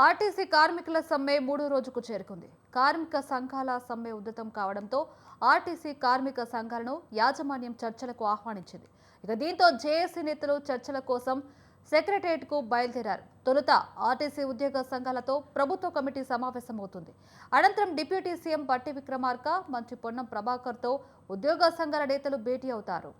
RTC కార్మికుల సమ్మె మూడో రోజుకు చేరుకుంది. కార్మిక సంఘాల సమ్మె ఉధృతం కావడంతో ఆర్టీసీ కార్మిక సంఘాలను యాజమాన్యం చర్చలకు ఆహ్వానించింది. దీంతో జేఏసీ నేతలు చర్చల కోసం సెక్రటేరియట్కు బయలుదేరారు. తొలుత ఆర్టీసీ ఉద్యోగ సంఘాలతో ప్రభుత్వ కమిటీ సమావేశమవుతుంది. అనంతరం డిప్యూటీ సీఎం బట్టి విక్రమార్క, మంత్రి పొన్నం ప్రభాకర్తో ఉద్యోగ సంఘాల నేతలు భేటీ అవుతారు.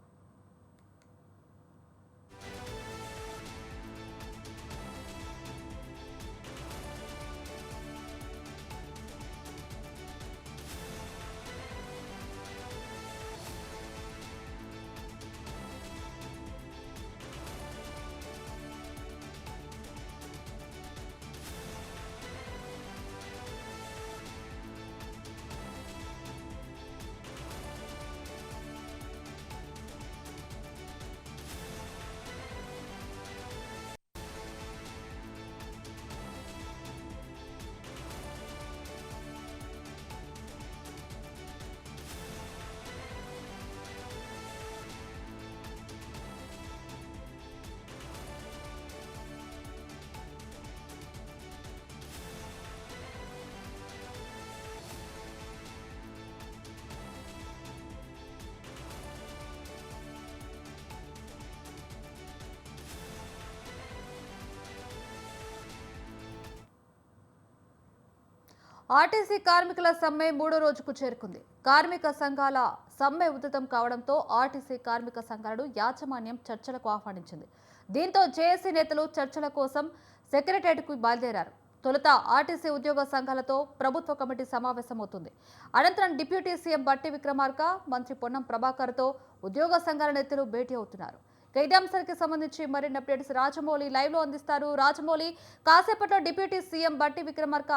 ఆర్టీసీ కార్మికుల సమ్మె మూడో రోజుకు చేరుకుంది. కార్మిక సంఘాల సమ్మె ఉధృతం కావడంతో ఆర్టీసీ కార్మిక సంఘాలను యాజమాన్యం చర్చలకు ఆహ్వానించింది. దీంతో జేఏసీ నేతలు చర్చల కోసం సెక్రటేరియట్కు బయలుదేరారు. తొలుత ఆర్టీసీ ఉద్యోగ సంఘాలతో ప్రభుత్వ కమిటీ సమావేశమవుతుంది. అనంతరం డిప్యూటీ సీఎం బట్టి విక్రమార్క, మంత్రి పొన్నం ప్రభాకర్తో ఉద్యోగ సంఘాల నేతలు భేటీ అవుతున్నారు. ఇదే అంశానికి సంబంధించి మరిన్ని అప్డేట్స్ రాజమౌళి లైవ్ లో అందిస్తారు. రాజమౌళి, కాసేపట్లో డిప్యూటీ సీఎం బట్టి విక్రమార్క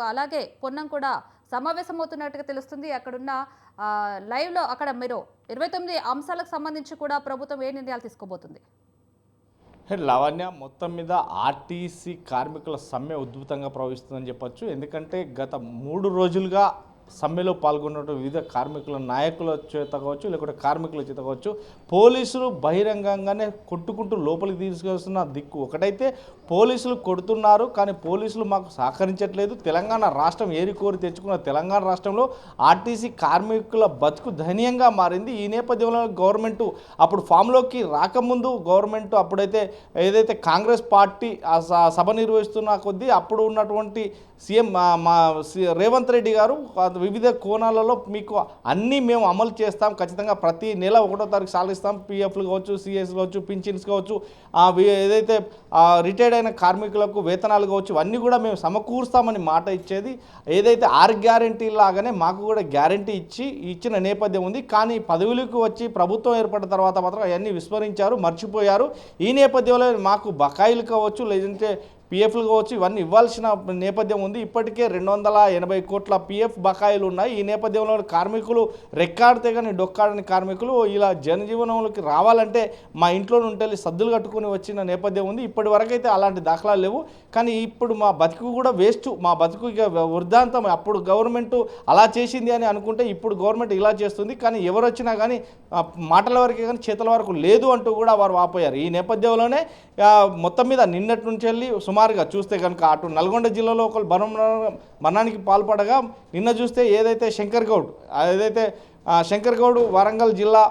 అలాగే పొన్నం కూడా సమావేశమవుతున్నట్టుగా తెలుస్తుంది. అక్కడున్న లైవ్ లో అక్కడ మీరు 29 అంశాలకు సంబంధించి కూడా ప్రభుత్వం ఏ నిర్ణయాలు తీసుకోబోతుంది? లావణ్య, మొత్తం మీద ఆర్టీసీ కార్మికుల సమ్మె ఉధృతంగా ప్రవహిస్తుందని చెప్పొచ్చు. ఎందుకంటే గత 3 రోజులుగా సమ్మెలో పాల్గొన్న వివిధ కార్మికుల నాయకుల చేత కావచ్చు, లేకుంటే కార్మికుల చేత కావచ్చు, పోలీసులు బహిరంగంగానే కొట్టుకుంటూ లోపలికి తీసుకొస్తున్న దిక్కు ఒకటైతే పోలీసులు కొడుతున్నారు, కానీ పోలీసులు మాకు సహకరించట్లేదు. తెలంగాణ రాష్ట్రం ఏరి కోరి తెచ్చుకున్న తెలంగాణ రాష్ట్రంలో ఆర్టీసీ కార్మికుల బతుకు దయనీయంగా మారింది. ఈ నేపథ్యంలో గవర్నమెంట్ అప్పుడు ఫామ్లోకి రాకముందు గవర్నమెంట్ అప్పుడైతే ఏదైతే కాంగ్రెస్ పార్టీ సభ నిర్వహిస్తున్న కొద్దీ అప్పుడు ఉన్నటువంటి సీఎం రేవంత్ రెడ్డి గారు వివిధ కోణాలలో మీకు అన్నీ మేము అమలు చేస్తాం, ఖచ్చితంగా ప్రతి నెల 1వ తారీఖు సాలిస్తాం, పిఎఫ్లు కావచ్చు, సిఎస్ కావచ్చు, పింఛన్స్ కావచ్చు, ఏదైతే రిటైర్డ్ అయిన కార్మికులకు వేతనాలు కావచ్చు, అన్నీ కూడా మేము సమకూరుస్తామని మాట ఇచ్చేది. ఏదైతే 6 గ్యారెంటీ లాగానే మాకు కూడా గ్యారెంటీ ఇచ్చిన నేపథ్యం ఉంది. కానీ పదవులకు వచ్చి ప్రభుత్వం ఏర్పడిన తర్వాత మాత్రం అవన్నీ విస్మరించారు, మర్చిపోయారు. ఈ నేపథ్యంలో మాకు బకాయిలు కావచ్చు, లేదంటే పిఎఫ్లు కావచ్చు, ఇవన్నీ ఇవ్వాల్సిన నేపథ్యం ఉంది. ఇప్పటికే 280 కోట్ల పిఎఫ్ బకాయిలు ఉన్నాయి. ఈ నేపథ్యంలో కార్మికులు రెక్కాడితే కానీ డొక్కాడని కార్మికులు ఇలా జనజీవనంలోకి రావాలంటే మా ఇంట్లో నుండి సద్దులు కట్టుకుని వచ్చిన నేపథ్యం ఉంది. ఇప్పటి వరకు అయితే అలాంటి దాఖలాలు లేవు. కానీ ఇప్పుడు మా బతుకు కూడా వేస్ట్, మా బతుకు ఇక వృద్ధాంతం. అప్పుడు గవర్నమెంట్ అలా చేసింది అని అనుకుంటే ఇప్పుడు గవర్నమెంట్ ఇలా చేస్తుంది. కానీ ఎవరు వచ్చినా కానీ మాటల వరకే కానీ చేతుల వరకు లేదు అంటూ కూడా వారు వాపోయారు. ఈ నేపథ్యంలోనే మొత్తం మీద నిన్నటి నుంచి వెళ్ళి సుమారుగా చూస్తే కనుక అటు నల్గొండ జిల్లాలో ఒకరు మరణానికి పాల్పడగా, నిన్న చూస్తే ఏదైతే శంకర్ గౌడ్ వరంగల్ జిల్లా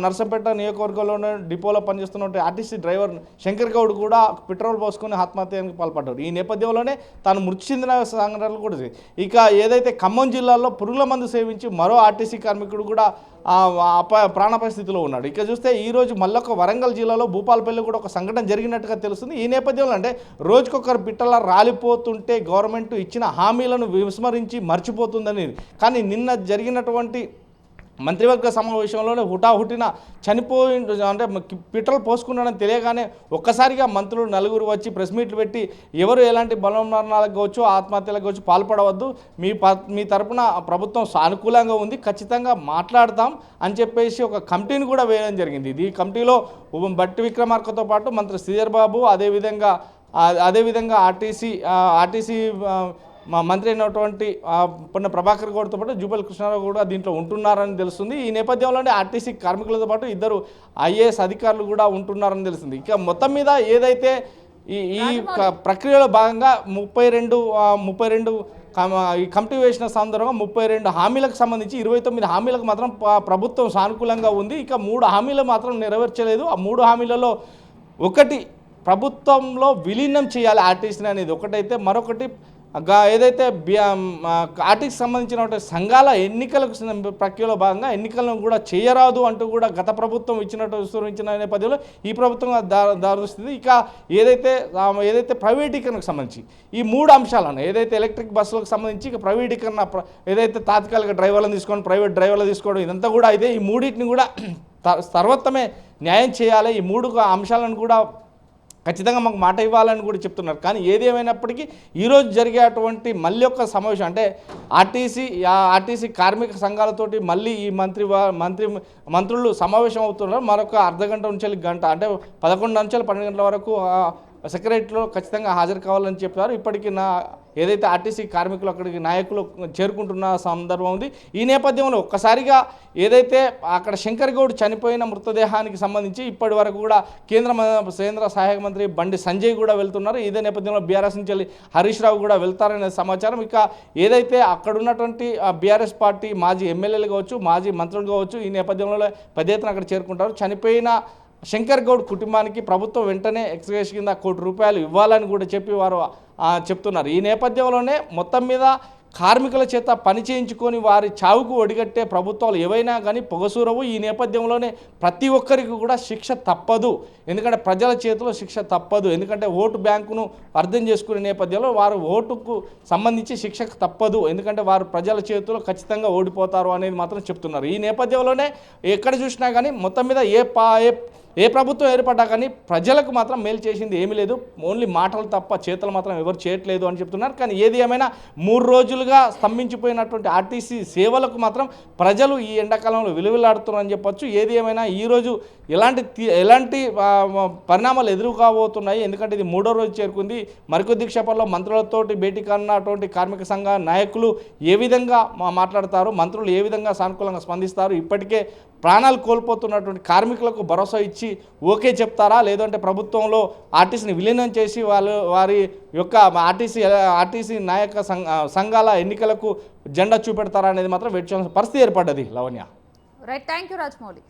నర్సంపేట నియోజకవర్గంలోనే డిపోలో పనిచేస్తున్న ఆర్టీసీ డ్రైవర్ శంకర్ గౌడ్ కూడా పెట్రోల్ పోసుకొని ఆత్మహత్యానికి పాల్పడ్డాడు. ఈ నేపథ్యంలోనే తాను మృతి చెందిన సంఘటనలు కూడా. ఇక ఏదైతే ఖమ్మం జిల్లాలో పురుగుల మందు సేవించి మరో ఆర్టీసీ కార్మికుడు కూడా ప్రాణాపాయ స్థితిలో ఉన్నాడు. ఇక చూస్తే ఈరోజు మళ్ళొక వరంగల్ జిల్లాలో భూపాలపల్లి కూడా ఒక సంఘటన జరిగినట్టుగా తెలుస్తుంది. ఈ నేపథ్యంలో అంటే రోజుకొకరు పిట్టలా రాలిపోతుంటే గవర్నమెంట్ ఇచ్చిన హామీలను విస్మరించి మర్చిపోతుందని. కానీ నిన్న జరిగినటువంటి మంత్రివర్గ సమావేశంలోనే హుటాహుటిన చనిపోయి అంటే పెట్రోల్ పోసుకున్నాడని తెలియగానే ఒక్కసారిగా మంత్రులు 4 వచ్చి ప్రెస్ మీట్లు పెట్టి ఎవరు ఎలాంటి బలమరణాలకు కావచ్చు, ఆత్మహత్యలకు కావచ్చు పాల్పడవద్దు, మీ తరపున ప్రభుత్వం సానుకూలంగా ఉంది, ఖచ్చితంగా మాట్లాడతాం అని చెప్పేసి ఒక కమిటీని కూడా వేయడం జరిగింది. ఈ కమిటీలో బట్టి విక్రమార్కతో పాటు మంత్రి శ్రీధర్ బాబు, అదేవిధంగా ఆర్టీసీ మా మంత్రి అయినటువంటి పొన్న ప్రభాకర్ గౌడ్తో పాటు జూపల్లి కృష్ణారావు కూడా దీంట్లో ఉంటున్నారని తెలుస్తుంది. ఈ నేపథ్యంలోనే ఆర్టీసీ కార్మికులతో పాటు 2 ఐఏఎస్ అధికారులు కూడా ఉంటున్నారని తెలుస్తుంది. ఇక మొత్తం మీద ఏదైతే ఈ ప్రక్రియలో భాగంగా 32 ఈ కమిటీ వేసిన సందర్భంగా 32 హామీలకు సంబంధించి 29 హామీలకు మాత్రం ప్రభుత్వం సానుకూలంగా ఉంది. ఇక 3 హామీలు మాత్రం నెరవేర్చలేదు. ఆ 3 హామీలలో ఒకటి ప్రభుత్వంలో విలీనం చేయాలి ఆర్టీసీని అనేది ఒకటైతే, మరొకటి ఏదైతే ఆర్టీసీకి సంబంధించిన సంఘాల ఎన్నికలకు ప్రక్రియలో భాగంగా ఎన్నికలను కూడా చేయరాదు అంటూ కూడా గత ప్రభుత్వం ఇచ్చిన నేపథ్యంలో ఈ ప్రభుత్వం దారిస్తుంది. ఇక ఏదైతే ప్రైవేటీకరణకు సంబంధించి ఈ 3 అంశాలను ఏదైతే ఎలక్ట్రిక్ బస్సులకు సంబంధించి ఇక ప్రైవేటీకరణ ఏదైతే తాత్కాలిక డ్రైవర్లను తీసుకోవడం, ప్రైవేట్ డ్రైవర్లు తీసుకోవడం, ఇదంతా కూడా అయితే ఈ మూడింటిని కూడా సర్వోత్తమే న్యాయం చేయాలి. ఈ 3 అంశాలను కూడా ఖచ్చితంగా మాకు మాట ఇవ్వాలని కూడా చెప్తున్నారు. కానీ ఏది ఏమైనప్పటికీ ఈరోజు జరిగేటువంటి మళ్ళీ ఒక సమావేశం అంటే ఆర్టీసీ కార్మిక సంఘాలతోటి మళ్ళీ ఈ మంత్రులు సమావేశం అవుతున్నారు. మరొక అర్ధగంట నుంచి గంట అంటే 11 నుంచి 12 గంటల వరకు సెక్రటరీలో ఖచ్చితంగా హాజరు కావాలని చెప్పారు. ఇప్పటికీ ఏదైతే ఆర్టీసీ కార్మికులు అక్కడికి నాయకులు చేరుకుంటున్న సందర్భం ఉంది. ఈ నేపథ్యంలో ఒక్కసారిగా ఏదైతే అక్కడ శంకర్ గౌడ్ చనిపోయిన మృతదేహానికి సంబంధించి ఇప్పటి వరకు కూడా కేంద్ర సహాయక మంత్రి బండి సంజయ్ కూడా వెళ్తున్నారు. ఇదే నేపథ్యంలో బీఆర్ఎస్ నుంచి హరీష్ రావు కూడా వెళ్తారనే సమాచారం. ఇక ఏదైతే అక్కడ ఉన్నటువంటి బీఆర్ఎస్ పార్టీ మాజీ ఎమ్మెల్యేలు కావచ్చు, మాజీ మంత్రులు కావచ్చు, ఈ నేపథ్యంలో పెద్ద ఎత్తున అక్కడ చేరుకుంటారు. చనిపోయిన శంకర్ గౌడ్ కుటుంబానికి ప్రభుత్వం వెంటనే ఎక్స్గ్రేషన్ కింద ₹1 కోటి ఇవ్వాలని కూడా చెప్పి వారు చెప్తున్నారు. ఈ నేపథ్యంలోనే మొత్తం మీద కార్మికుల చేత పని చేయించుకొని వారి చావుకు ఒడిగట్టే ప్రభుత్వాలు ఏవైనా కానీ పొగసూరవు. ఈ నేపథ్యంలోనే ప్రతి ఒక్కరికి కూడా శిక్ష తప్పదు. ఎందుకంటే ప్రజల చేతిలో శిక్ష తప్పదు. ఎందుకంటే ఓటు బ్యాంకును అర్థం చేసుకునే నేపథ్యంలో వారు ఓటుకు సంబంధించి శిక్షకు తప్పదు. ఎందుకంటే వారు ప్రజల చేతిలో ఖచ్చితంగా ఓడిపోతారు అనేది మాత్రం చెప్తున్నారు. ఈ నేపథ్యంలోనే ఎక్కడ చూసినా కానీ మొత్తం మీద ఏ ప్రభుత్వం ఏర్పడ్డా కానీ ప్రజలకు మాత్రం మేలు చేసింది ఏమీ లేదు. ఓన్లీ మాటలు తప్ప చేతలు మాత్రం ఎవరు చేయట్లేదు అని చెప్తున్నారు. కానీ ఏది ఏమైనా 3 రోజులుగా స్తంభించిపోయినటువంటి ఆర్టీసీ సేవలకు మాత్రం ప్రజలు ఈ ఎండాకాలంలో విలువలాడుతున్నారని చెప్పొచ్చు. ఏది ఏమైనా ఈరోజు ఎలాంటి పరిణామాలు ఎదురు కాబోతున్నాయి. ఎందుకంటే ఇది 3వ రోజు చేరుకుంది. మరికొద్ది క్షేపంలో మంత్రులతోటి భేటీ కానున్నటువంటి కార్మిక సంఘ నాయకులు ఏ విధంగా మాట్లాడతారు, మంత్రులు ఏ విధంగా సానుకూలంగా స్పందిస్తారు, ఇప్పటికే ప్రాణాలు కోల్పోతున్నటువంటి కార్మికులకు భరోసా ఇచ్చి ఓకే చెప్తారా, లేదంటే ప్రభుత్వంలో ఆర్టీసీని విలీనం చేసి వారి యొక్క ఆర్టీసీ నాయక సంఘాల ఎన్నికలకు జెండా చూపెడతారా అనేది మాత్రం వెయిట్ చేయాల్సిన పరిస్థితి ఏర్పడ్డది. Lavanya. Right, thank you Rajamouli.